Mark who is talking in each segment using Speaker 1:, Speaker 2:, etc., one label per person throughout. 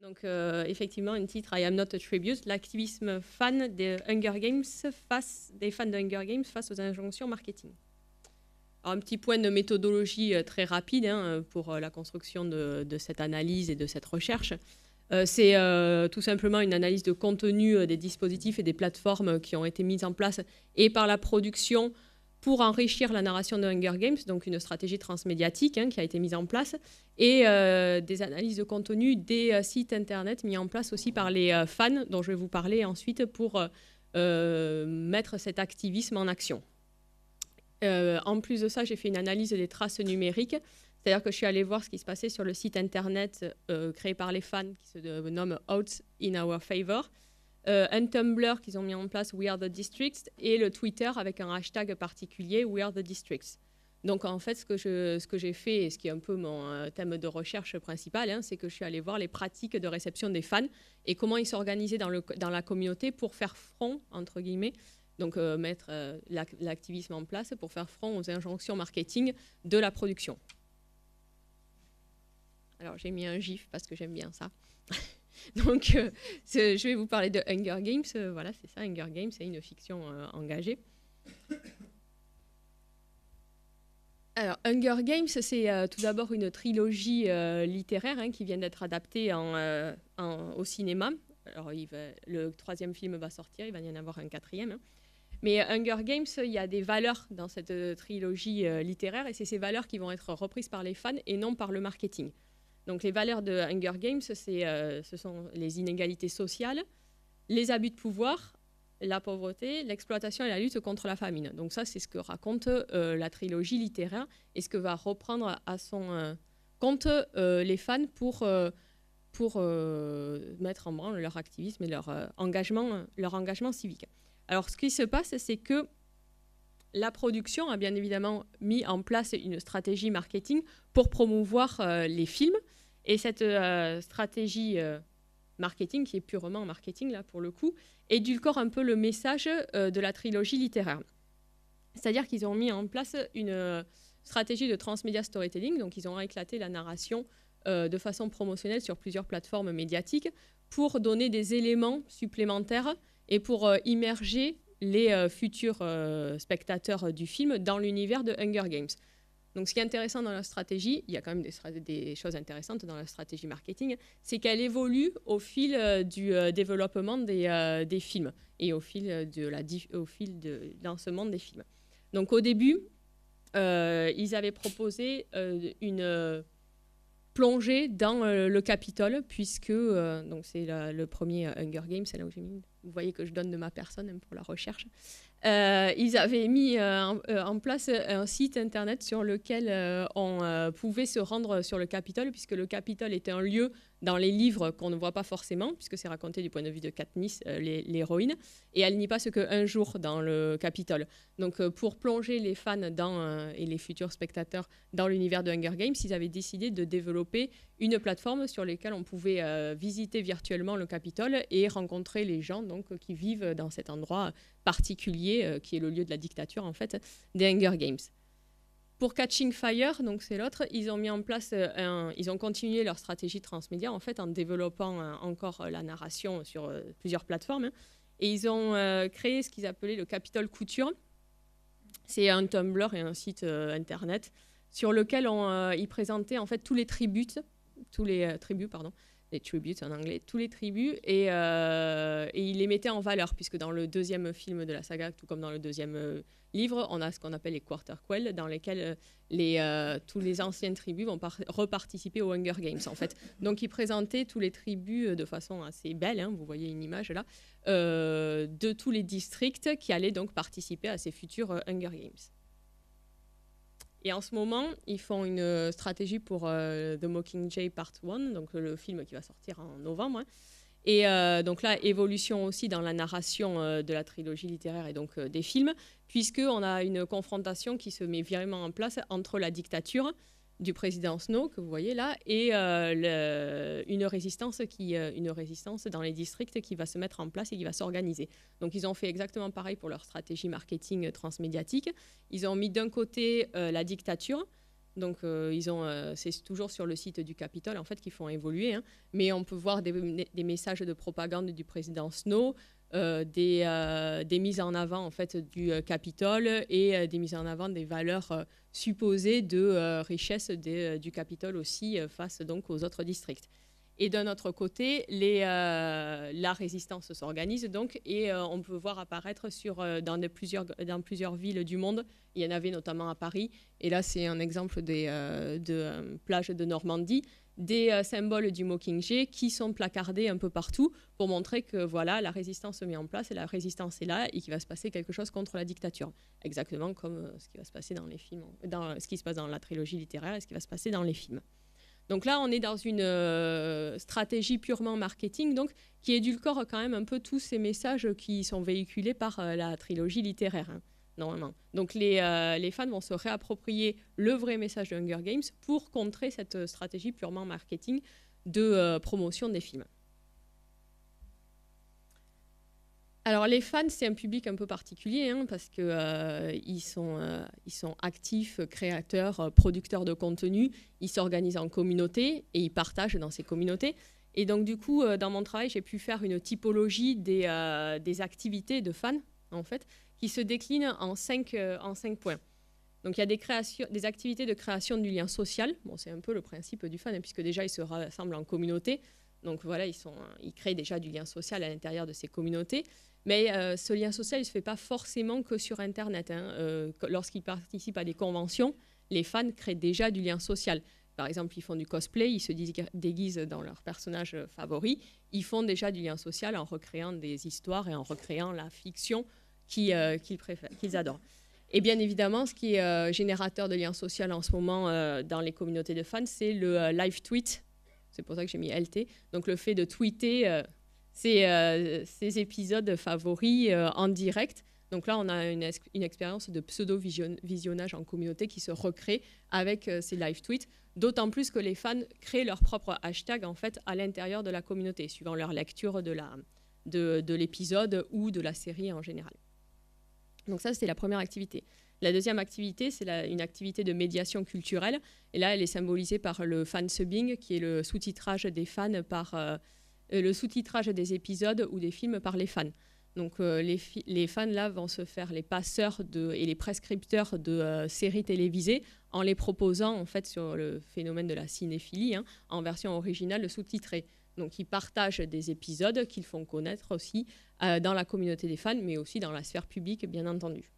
Speaker 1: Donc, effectivement, un titre, I am not a tribute, l'activisme fan des Hunger Games des fans de Hunger Games face aux injonctions marketing. Alors, un petit point de méthodologie très rapide pour la construction de cette analyse et de cette recherche. C'est tout simplement une analyse de contenu des dispositifs et des plateformes qui ont été mises en place et par la production pour enrichir la narration de Hunger Games, donc une stratégie transmédiatique qui a été mise en place, et des analyses de contenu des sites internet mis en place aussi par les fans, dont je vais vous parler ensuite, pour mettre cet activisme en action. En plus de ça, j'ai fait une analyse des traces numériques, c'est-à-dire que je suis allée voir ce qui se passait sur le site internet créé par les fans, qui se nomme Out in Our Favor, un Tumblr qu'ils ont mis en place, We Are the Districts, et le Twitter avec un hashtag particulier, We Are the Districts. Donc en fait, ce que j'ai fait, et ce qui est un peu mon thème de recherche principal, c'est que je suis allée voir les pratiques de réception des fans et comment ils s'organisaient dans la communauté pour faire front, entre guillemets, donc mettre l'activisme en place pour faire front aux injonctions marketing de la production. Alors j'ai mis un gif parce que j'aime bien ça. Donc je vais vous parler de Hunger Games. Voilà, c'est ça, Hunger Games, c'est une fiction engagée. Alors, Hunger Games, c'est tout d'abord une trilogie littéraire qui vient d'être adaptée au cinéma. Alors, le 3e film va sortir, il va y en avoir un 4e. Mais Hunger Games, il y a des valeurs dans cette trilogie littéraire, et c'est ces valeurs qui vont être reprises par les fans et non par le marketing. Donc, les valeurs de Hunger Games, ce sont les inégalités sociales, les abus de pouvoir, la pauvreté, l'exploitation et la lutte contre la famine. Donc ça, c'est ce que raconte la trilogie littéraire et ce que va reprendre à son compte les fans pour mettre en branle leur activisme et leur engagement civique. Alors, ce qui se passe, c'est que la production a bien évidemment mis en place une stratégie marketing pour promouvoir les films. Et cette stratégie marketing, qui est purement marketing là pour le coup, édulcore un peu le message de la trilogie littéraire. C'est-à-dire qu'ils ont mis en place une stratégie de transmédia storytelling, donc ils ont éclaté la narration de façon promotionnelle sur plusieurs plateformes médiatiques pour donner des éléments supplémentaires et pour immerger les futurs spectateurs du film dans l'univers de Hunger Games. Donc, ce qui est intéressant dans la stratégie, il y a quand même des choses intéressantes dans la stratégie marketing, c'est qu'elle évolue au fil du développement des films et au fil de lancement des films. Donc, au début, ils avaient proposé une plongée dans le Capitole, puisque donc c'est le premier Hunger Games, c'est là où j'ai mis. Vous voyez que je donne de ma personne pour la recherche. Ils avaient mis en place un site internet sur lequel on pouvait se rendre sur le Capitole, puisque le Capitole était un lieu dans les livres qu'on ne voit pas forcément, puisque c'est raconté du point de vue de Katniss, l'héroïne, et elle n'y passe qu'un jour dans le Capitole. Donc pour plonger les fans et les futurs spectateurs dans l'univers de Hunger Games, ils avaient décidé de développer une plateforme sur laquelle on pouvait visiter virtuellement le Capitole et rencontrer les gens donc, qui vivent dans cet endroit particulier qui est le lieu de la dictature en fait des Hunger Games. Pour Catching Fire, donc c'est l'autre, ils ont mis en place ils ont continué leur stratégie transmédia en fait en développant encore la narration sur plusieurs plateformes et ils ont créé ce qu'ils appelaient le Capitole Couture. C'est un Tumblr et un site internet sur lequel ils présentaient en fait tous les tributes en anglais, tous les tribus, et il les mettait en valeur, puisque dans le 2e film de la saga, tout comme dans le 2e livre, on a ce qu'on appelle les quarterquels, dans lesquels tous les anciennes tribus vont reparticiper aux Hunger Games, en fait. Donc, il présentait tous les tribus de façon assez belle, vous voyez une image là, de tous les districts qui allaient donc participer à ces futurs Hunger Games. Et en ce moment, ils font une stratégie pour The Mockingjay Part 1, donc le film qui va sortir en novembre. Et donc là, évolution aussi dans la narration de la trilogie littéraire et donc des films, puisqu'on a une confrontation qui se met vraiment en place entre la dictature du président Snow, que vous voyez là, et une résistance dans les districts qui va se mettre en place et qui va s'organiser. Donc ils ont fait exactement pareil pour leur stratégie marketing transmédiatique. Ils ont mis d'un côté la dictature Donc, c'est toujours sur le site du Capitole en fait, qu'ils font évoluer. Hein. Mais on peut voir des messages de propagande du président Snow, des mises en avant en fait, du Capitole et des mises en avant des valeurs supposées de richesse du Capitole aussi face donc, aux autres districts. Et d'un autre côté, la résistance s'organise donc et on peut voir apparaître dans plusieurs villes du monde. Il y en avait notamment à Paris. Et là, c'est un exemple de plages de Normandie, des symboles du Mockingjay qui sont placardés un peu partout pour montrer que voilà, la résistance se met en place et la résistance est là et qu'il va se passer quelque chose contre la dictature. Exactement comme ce qui va se passer dans les films, ce qui se passe dans la trilogie littéraire et ce qui va se passer dans les films. Donc là, on est dans une stratégie purement marketing, donc, qui édulcore quand même un peu tous ces messages qui sont véhiculés par la trilogie littéraire, hein, normalement. Donc les fans vont se réapproprier le vrai message de Hunger Games pour contrer cette stratégie purement marketing de promotion des films. Alors les fans, c'est un public un peu particulier hein, parce qu'ils sont actifs, créateurs, producteurs de contenu, ils s'organisent en communauté et ils partagent dans ces communautés. Et donc du coup, dans mon travail, j'ai pu faire une typologie des activités de fans, en fait, qui se déclinent en 5 points. Donc il y a des activités de création du lien social. Bon, c'est un peu le principe du fan, hein, puisque déjà ils se rassemblent en communauté. Donc voilà, ils créent déjà du lien social à l'intérieur de ces communautés. Mais ce lien social, il ne se fait pas forcément que sur Internet. Hein. Lorsqu'ils participent à des conventions, les fans créent déjà du lien social. Par exemple, ils font du cosplay, ils se déguisent dans leurs personnages favoris. Ils font déjà du lien social en recréant des histoires et en recréant la fiction qu'ils adorent. Et bien évidemment, ce qui est générateur de lien social en ce moment dans les communautés de fans, c'est le live tweet. C'est pour ça que j'ai mis LT. Donc le fait de tweeter ces épisodes favoris en direct. Donc là, on a une expérience de pseudo-visionnage en communauté qui se recrée avec ces live tweets. D'autant plus que les fans créent leur propre hashtag en fait, à l'intérieur de la communauté, suivant leur lecture de l'épisode ou de la série en général. Donc ça, c'est la première activité. La deuxième activité, c'est une activité de médiation culturelle. Et là, elle est symbolisée par le fansubbing, qui est le sous-titrage des fans le sous-titrage des épisodes ou des films par les fans. Donc les fans là vont se faire les passeurs et les prescripteurs de séries télévisées en les proposant en fait sur le phénomène de la cinéphilie hein, en version originale sous-titrée. Donc ils partagent des épisodes qu'ils font connaître aussi dans la communauté des fans, mais aussi dans la sphère publique bien entendu.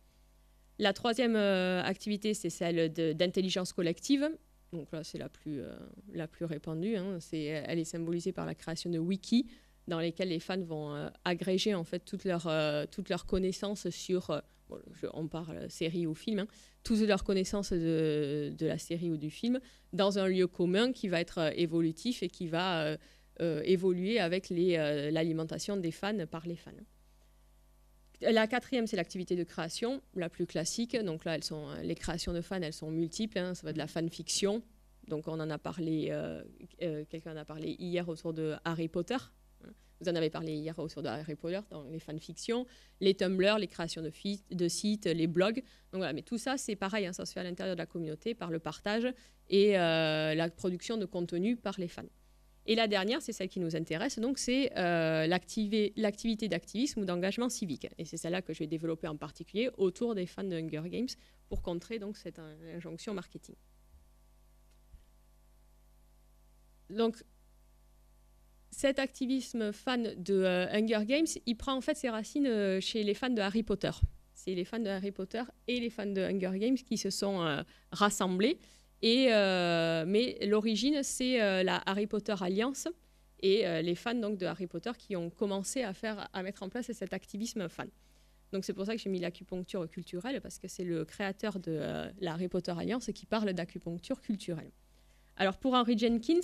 Speaker 1: La troisième activité, c'est celle d'intelligence collective. Donc là, c'est la plus répandue. Hein. Elle est symbolisée par la création de wikis dans lesquels les fans vont agréger en fait toutes leurs connaissances sur, on parle série ou film, hein, toutes leurs connaissances de la série ou du film dans un lieu commun qui va être évolutif et qui va évoluer avec l'alimentation des fans par les fans. La quatrième, c'est l'activité de création, la plus classique. Donc là, les créations de fans, elles sont multiples. Hein. Ça va de la fanfiction. Donc on en a parlé, quelqu'un en a parlé hier autour de Harry Potter. Vous en avez parlé hier autour de Harry Potter, dans les fanfictions, les Tumblr, les créations de sites, les blogs. Donc voilà, mais tout ça, c'est pareil, hein, ça se fait à l'intérieur de la communauté par le partage et la production de contenu par les fans. Et la dernière, c'est celle qui nous intéresse, donc c'est l'activité d'activisme ou d'engagement civique. Et c'est celle-là que je vais développer en particulier autour des fans de Hunger Games pour contrer donc, cette injonction marketing. Donc, cet activisme fan de Hunger Games, il prend en fait ses racines chez les fans de Harry Potter. C'est les fans de Harry Potter et les fans de Hunger Games qui se sont rassemblés. Mais l'origine, c'est la Harry Potter Alliance et les fans donc, de Harry Potter qui ont commencé à mettre en place cet activisme fan. Donc c'est pour ça que j'ai mis l'acupuncture culturelle, parce que c'est le créateur de la Harry Potter Alliance qui parle d'acupuncture culturelle. Alors pour Henry Jenkins,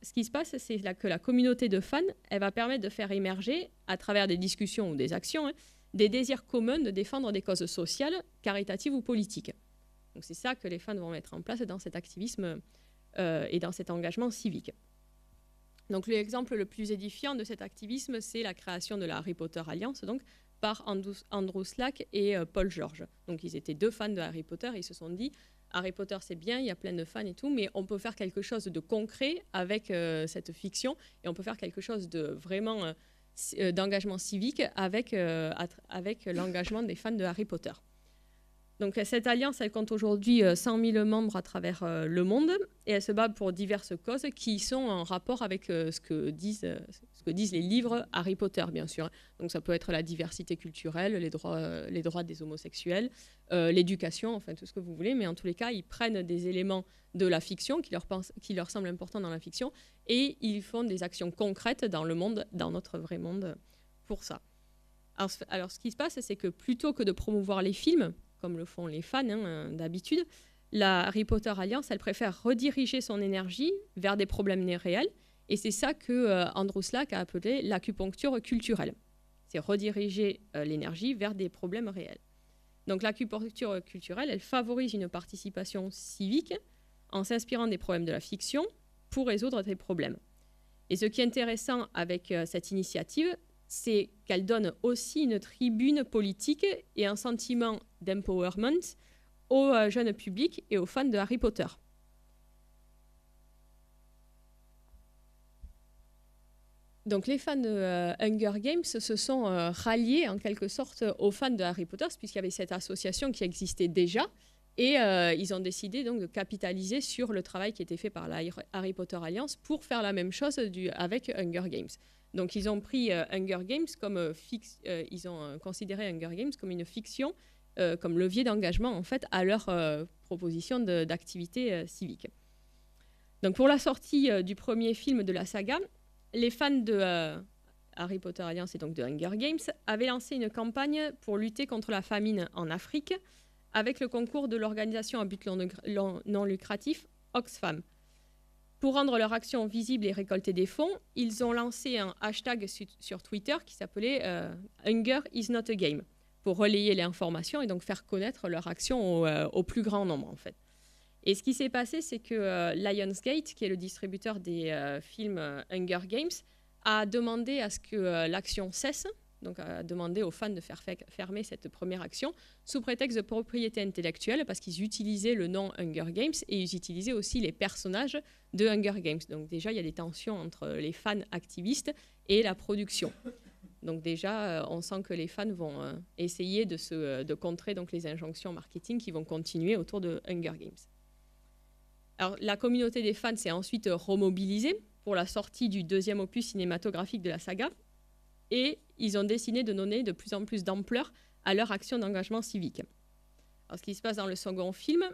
Speaker 1: ce qui se passe, c'est que la communauté de fans, elle va permettre de faire émerger, à travers des discussions ou des actions, hein, des désirs communs de défendre des causes sociales, caritatives ou politiques. Donc c'est ça que les fans vont mettre en place dans cet activisme et dans cet engagement civique. Donc l'exemple le plus édifiant de cet activisme, c'est la création de la Harry Potter Alliance, donc par Andrew Slack et Paul George. Donc ils étaient deux fans de Harry Potter et ils se sont dit Harry Potter, c'est bien, il y a plein de fans et tout, mais on peut faire quelque chose de concret avec cette fiction et on peut faire quelque chose de vraiment d'engagement civique avec l'engagement des fans de Harry Potter. Donc cette alliance, elle compte aujourd'hui 100 000 membres à travers le monde et elle se bat pour diverses causes qui sont en rapport avec ce que disent les livres Harry Potter, bien sûr. Donc ça peut être la diversité culturelle, les droits des homosexuels, l'éducation, enfin tout ce que vous voulez, mais en tous les cas, ils prennent des éléments de la fiction qui leur semblent importants dans la fiction et ils font des actions concrètes dans le monde, dans notre vrai monde, pour ça. Alors ce qui se passe, c'est que plutôt que de promouvoir les films, comme le font les fans d'habitude, la Harry Potter Alliance, elle préfère rediriger son énergie vers des problèmes réels. Et c'est ça que Andrew Slack a appelé l'acupuncture culturelle. C'est rediriger l'énergie vers des problèmes réels. Donc l'acupuncture culturelle, elle favorise une participation civique en s'inspirant des problèmes de la fiction pour résoudre des problèmes. Et ce qui est intéressant avec cette initiative, c'est qu'elle donne aussi une tribune politique et un sentiment d'empowerment au jeune public et aux fans de Harry Potter. Donc les fans de Hunger Games se sont ralliés en quelque sorte aux fans de Harry Potter, puisqu'il y avait cette association qui existait déjà, et ils ont décidé donc de capitaliser sur le travail qui était fait par la Harry Potter Alliance pour faire la même chose avec Hunger Games. Donc ils ont pris Hunger Games comme ils ont considéré Hunger Games comme une fiction, comme levier d'engagement en fait à leur proposition d'activité civique. Donc pour la sortie du premier film de la saga, les fans de Harry Potter Alliance et donc de Hunger Games avaient lancé une campagne pour lutter contre la famine en Afrique avec le concours de l'organisation à but non lucratif Oxfam. Pour rendre leur action visible et récolter des fonds, ils ont lancé un hashtag sur Twitter qui s'appelait Hunger is not a game pour relayer l'information et donc faire connaître leur action au plus grand nombre en fait. Et ce qui s'est passé, c'est que Lionsgate, qui est le distributeur des films Hunger Games, a demandé à ce que l'action cesse, donc a demandé aux fans de faire fermer cette première action, sous prétexte de propriété intellectuelle, parce qu'ils utilisaient le nom Hunger Games et ils utilisaient aussi les personnages de Hunger Games. Donc déjà, il y a des tensions entre les fans activistes et la production. Donc déjà, on sent que les fans vont essayer de contrer donc, les injonctions marketing qui vont continuer autour de Hunger Games. Alors, la communauté des fans s'est ensuite remobilisée pour la sortie du deuxième opus cinématographique de la saga et ils ont décidé de donner de plus en plus d'ampleur à leur action d'engagement civique. Alors, ce qui se passe dans le second film,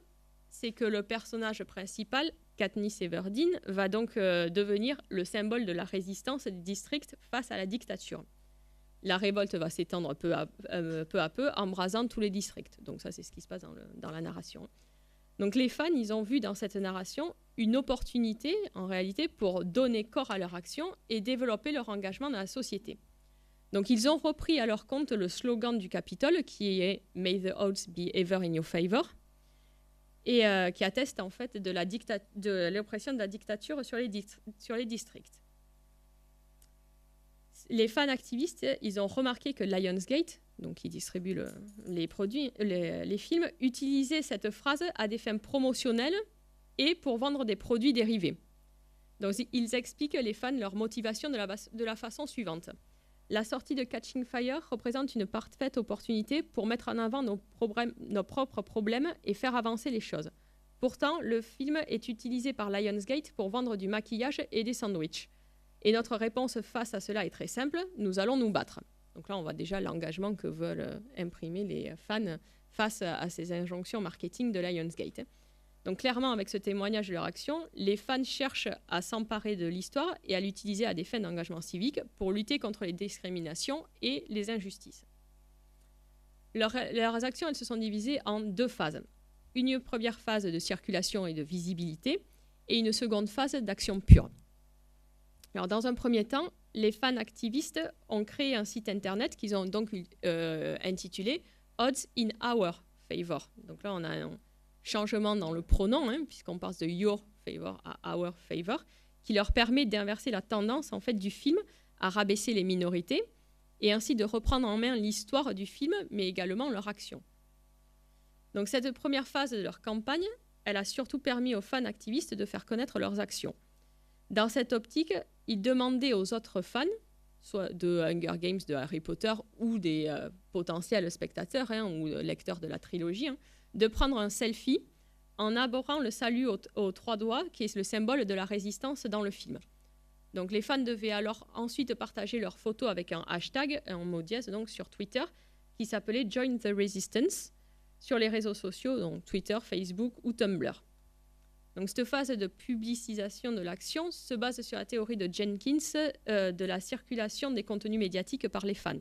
Speaker 1: c'est que le personnage principal, Katniss Everdeen, va donc devenir le symbole de la résistance des districts face à la dictature. La révolte va s'étendre peu à peu, embrasant tous les districts. Donc ça, c'est ce qui se passe dans la narration. Donc les fans, ils ont vu dans cette narration une opportunité, en réalité, pour donner corps à leur action et développer leur engagement dans la société. Donc ils ont repris à leur compte le slogan du Capitole, qui est « May the odds be ever in your favor », et qui atteste en fait de l'oppression de la dictature sur les districts. Les fans activistes, ils ont remarqué que Lionsgate, donc qui distribue les films, utilisait cette phrase à des fins promotionnelles et pour vendre des produits dérivés. Donc ils expliquent les fans leur motivation de la façon suivante. La sortie de Catching Fire représente une parfaite opportunité pour mettre en avant nos propres problèmes et faire avancer les choses. Pourtant, le film est utilisé par Lionsgate pour vendre du maquillage et des sandwichs. Et notre réponse face à cela est très simple, nous allons nous battre. Donc là, on voit déjà l'engagement que veulent imprimer les fans face à ces injonctions marketing de Lionsgate. Donc clairement, avec ce témoignage de leur action, les fans cherchent à s'emparer de l'histoire et à l'utiliser à des fins d'engagement civique pour lutter contre les discriminations et les injustices. Leurs actions, elles se sont divisées en deux phases. Une première phase de circulation et de visibilité et une seconde phase d'action pure. Alors, dans un premier temps, les fans activistes ont créé un site internet qu'ils ont donc intitulé « Odds in our favor ». Donc là, on a un changement dans le pronom, puisqu'on passe de « your favor » à « our favor », qui leur permet d'inverser la tendance en fait, du film à rabaisser les minorités et ainsi de reprendre en main l'histoire du film, mais également leur action. Donc cette première phase de leur campagne, elle a surtout permis aux fans activistes de faire connaître leurs actions. Dans cette optique, ils demandaient aux autres fans, soit de Hunger Games, de Harry Potter, ou des potentiels spectateurs ou lecteurs de la trilogie, de prendre un selfie en abordant le salut aux 3 doigts, qui est le symbole de la résistance dans le film. Donc les fans devaient alors ensuite partager leurs photos avec un hashtag, un mot dièse, donc sur Twitter, qui s'appelait Join the Resistance, sur les réseaux sociaux, donc Twitter, Facebook ou Tumblr. Donc cette phase de publicisation de l'action se base sur la théorie de Jenkins de la circulation des contenus médiatiques par les fans.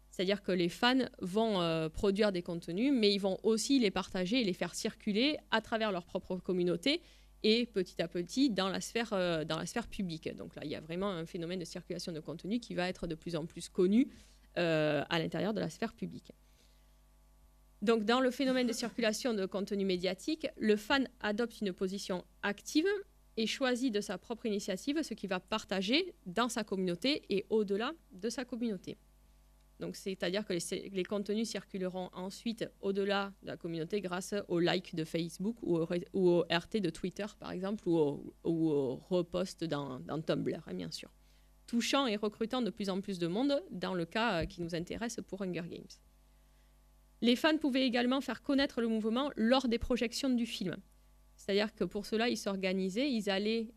Speaker 1: C'est-à-dire que les fans vont produire des contenus, mais ils vont aussi les partager et les faire circuler à travers leur propre communauté et petit à petit dans la sphère publique. Donc là, il y a vraiment un phénomène de circulation de contenu qui va être de plus en plus connu à l'intérieur de la sphère publique. Donc, dans le phénomène de circulation de contenu médiatique, le fan adopte une position active et choisit de sa propre initiative ce qu'il va partager dans sa communauté et au-delà de sa communauté. Donc, c'est-à-dire que les contenus circuleront ensuite au-delà de la communauté grâce aux likes de Facebook ou au RT de Twitter, par exemple, ou au repost dans Tumblr, bien sûr. Touchant et recrutant de plus en plus de monde dans le cas qui nous intéresse pour Hunger Games. Les fans pouvaient également faire connaître le mouvement lors des projections du film. C'est-à-dire que pour cela, ils s'organisaient, ils allaient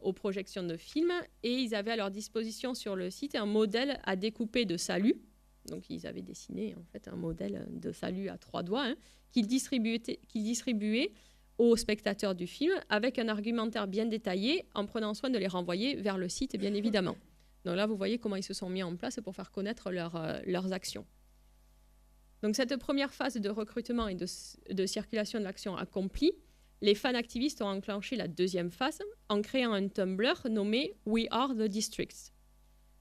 Speaker 1: aux projections de films et ils avaient à leur disposition sur le site un modèle à découper de salut. Donc ils avaient dessiné en fait un modèle de salut à 3 doigts qu'ils distribuaient aux spectateurs du film avec un argumentaire bien détaillé en prenant soin de les renvoyer vers le site, bien évidemment. Donc là, vous voyez comment ils se sont mis en place pour faire connaître leurs actions. Donc cette première phase de recrutement et de circulation de l'action accomplie, les fans activistes ont enclenché la deuxième phase en créant un Tumblr nommé We Are the Districts,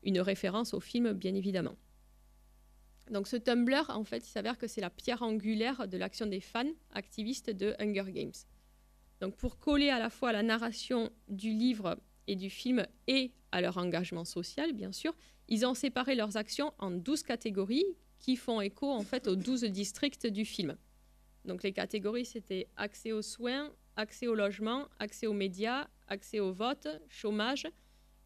Speaker 1: une référence au film bien évidemment. Donc ce Tumblr, en fait, il s'avère que c'est la pierre angulaire de l'action des fans activistes de Hunger Games. Donc pour coller à la fois à la narration du livre et du film et à leur engagement social, bien sûr, ils ont séparé leurs actions en 12 catégories qui font écho en fait aux 12 districts du film. Donc les catégories, c'était accès aux soins, accès au logement, accès aux médias, accès au vote, chômage,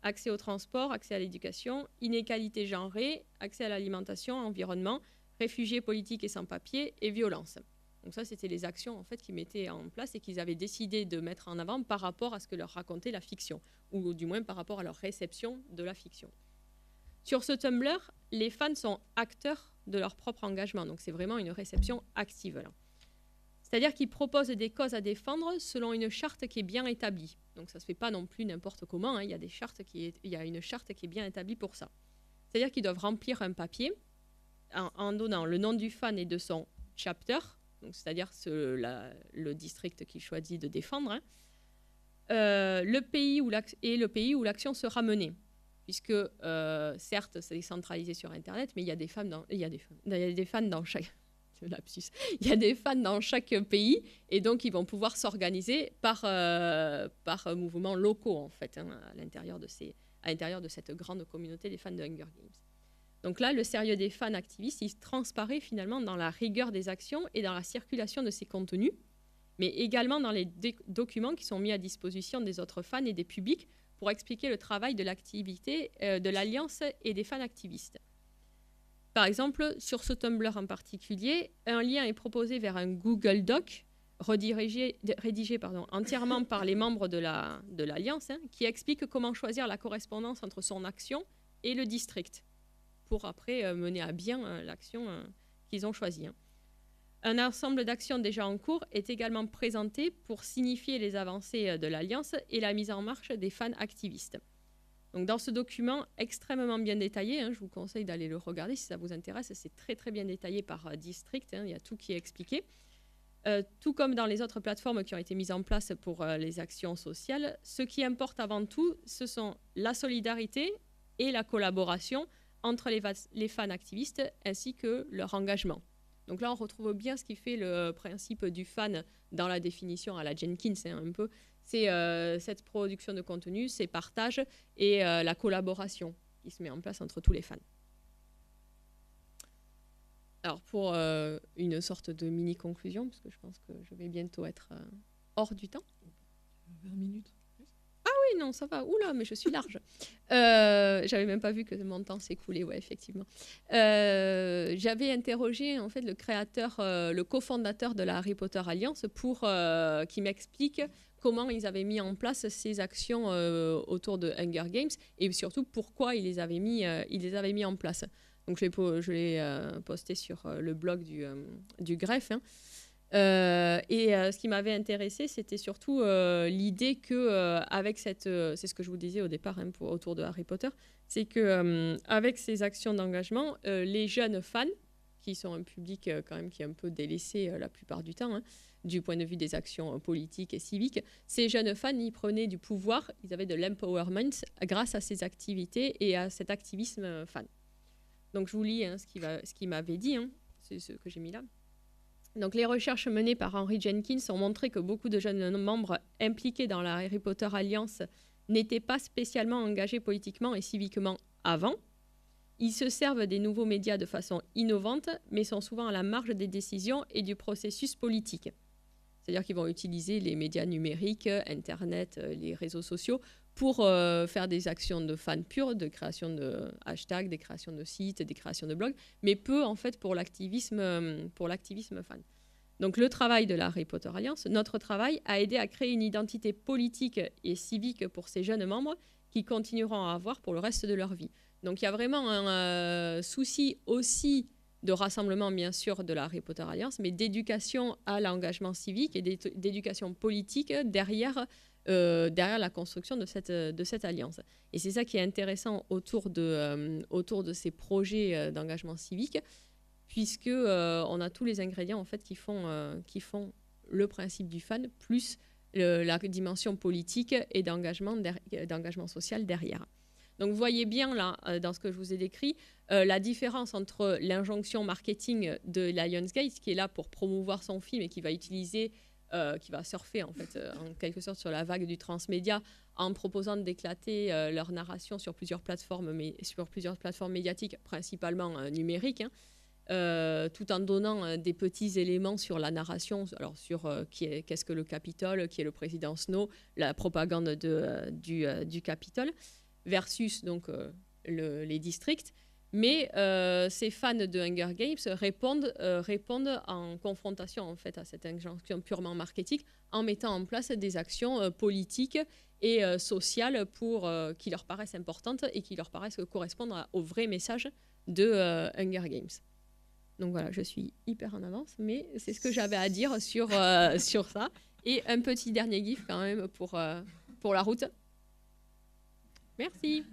Speaker 1: accès au transport, accès à l'éducation, inégalité genrée, accès à l'alimentation, environnement, réfugiés politiques et sans-papiers et violence. Donc ça, c'était les actions en fait qu'ils mettaient en place et qu'ils avaient décidé de mettre en avant par rapport à ce que leur racontait la fiction, ou du moins par rapport à leur réception de la fiction. Sur ce Tumblr, les fans sont acteurs de leur propre engagement. Donc, c'est vraiment une réception active, là. C'est-à-dire qu'ils proposent des causes à défendre selon une charte qui est bien établie. Donc, ça ne se fait pas non plus n'importe comment. Il y a une charte qui est bien établie pour ça. C'est-à-dire qu'ils doivent remplir un papier en donnant le nom du fan et de son chapter, donc c'est-à-dire le district qu'il choisit de défendre, le pays où l'action sera menée. Puisque, certes, c'est centralisé sur Internet, mais il y a des fans dans chaque... lapsus. Il y a des fans dans chaque pays, et donc ils vont pouvoir s'organiser par mouvements locaux, en fait, à l'intérieur de cette grande communauté des fans de Hunger Games. Donc là, le sérieux des fans activistes, il transparaît finalement dans la rigueur des actions et dans la circulation de ces contenus, mais également dans les documents qui sont mis à disposition des autres fans et des publics pour expliquer le travail de l'activité de l'Alliance et des fans activistes. Par exemple, sur ce Tumblr en particulier, un lien est proposé vers un Google Doc rédigé entièrement par les membres de l'Alliance qui explique comment choisir la correspondance entre son action et le district pour après mener à bien l'action qu'ils ont choisie. Un ensemble d'actions déjà en cours est également présenté pour signifier les avancées de l'Alliance et la mise en marche des fans activistes. Donc, dans ce document extrêmement bien détaillé, je vous conseille d'aller le regarder si ça vous intéresse, c'est très très bien détaillé par district, il y a tout qui est expliqué. Tout comme dans les autres plateformes qui ont été mises en place pour les actions sociales, ce qui importe avant tout, ce sont la solidarité et la collaboration entre les fans activistes ainsi que leur engagement. Donc là, on retrouve bien ce qui fait le principe du fan dans la définition à la Jenkins, un peu. C'est cette production de contenu, ces partages et la collaboration qui se met en place entre tous les fans. Alors, pour une sorte de mini-conclusion, parce que je pense que je vais bientôt être hors du temps.
Speaker 2: 20 minutes.
Speaker 1: Oui, non, ça va. Oula, mais je suis large. J'avais même pas vu que mon temps s'écoulait, ouais, effectivement. J'avais interrogé en fait le créateur, le cofondateur de la Harry Potter Alliance pour qu'il m'explique comment ils avaient mis en place ces actions autour de Hunger Games et surtout pourquoi ils les avaient mis en place. Donc je l'ai posté sur le blog du Greffe. Hein. Ce qui m'avait intéressé, c'était surtout l'idée que avec cette, c'est ce que je vous disais au départ hein, autour de Harry Potter, c'est que avec ces actions d'engagement, les jeunes fans, qui sont un public quand même qui est un peu délaissé la plupart du temps, hein, du point de vue des actions politiques et civiques, ces jeunes fans, ils prenaient du pouvoir, ils avaient de l'empowerment grâce à ces activités et à cet activisme fan. Donc je vous lis hein, ce qu'il m'avait dit, hein, c'est ce que j'ai mis là. Donc, les recherches menées par Henry Jenkins ont montré que beaucoup de jeunes membres impliqués dans la Harry Potter Alliance n'étaient pas spécialement engagés politiquement et civiquement avant. Ils se servent des nouveaux médias de façon innovante, mais sont souvent à la marge des décisions et du processus politique. C'est-à-dire qu'ils vont utiliser les médias numériques, Internet, les réseaux sociaux, pour faire des actions de fans purs, de création de hashtags, des créations de sites, des créations de blogs, mais peu en fait pour l'activisme fan. Donc le travail de la Harry Potter Alliance, notre travail, a aidé à créer une identité politique et civique pour ces jeunes membres qui continueront à avoir pour le reste de leur vie. Donc il y a vraiment un souci aussi de rassemblement, bien sûr, de la Harry Potter Alliance, mais d'éducation à l'engagement civique et d'éducation politique derrière la construction de cette alliance. Et c'est ça qui est intéressant autour de ces projets d'engagement civique, puisque on a tous les ingrédients en fait, qui font le principe du fan, plus la dimension politique et d'engagement social derrière. Donc vous voyez bien là, dans ce que je vous ai décrit, la différence entre l'injonction marketing de Lionsgate, qui est là pour promouvoir son film et qui va utiliser, qui va surfer en fait, en quelque sorte sur la vague du transmédia, en proposant d'éclater leur narration sur plusieurs plateformes médiatiques, principalement numériques, hein, tout en donnant des petits éléments sur la narration, alors sur qu'est-ce que le Capitole, qui est le président Snow, la propagande du Capitole, versus donc les districts. Mais ces fans de Hunger Games répondent en confrontation en fait, à cette injonction purement marketing en mettant en place des actions politiques et sociales qui leur paraissent importantes et qui leur paraissent correspondre au vrai message de Hunger Games. Donc voilà, je suis hyper en avance, mais c'est ce que j'avais à dire sur ça. Et un petit dernier gif quand même pour la route. Merci.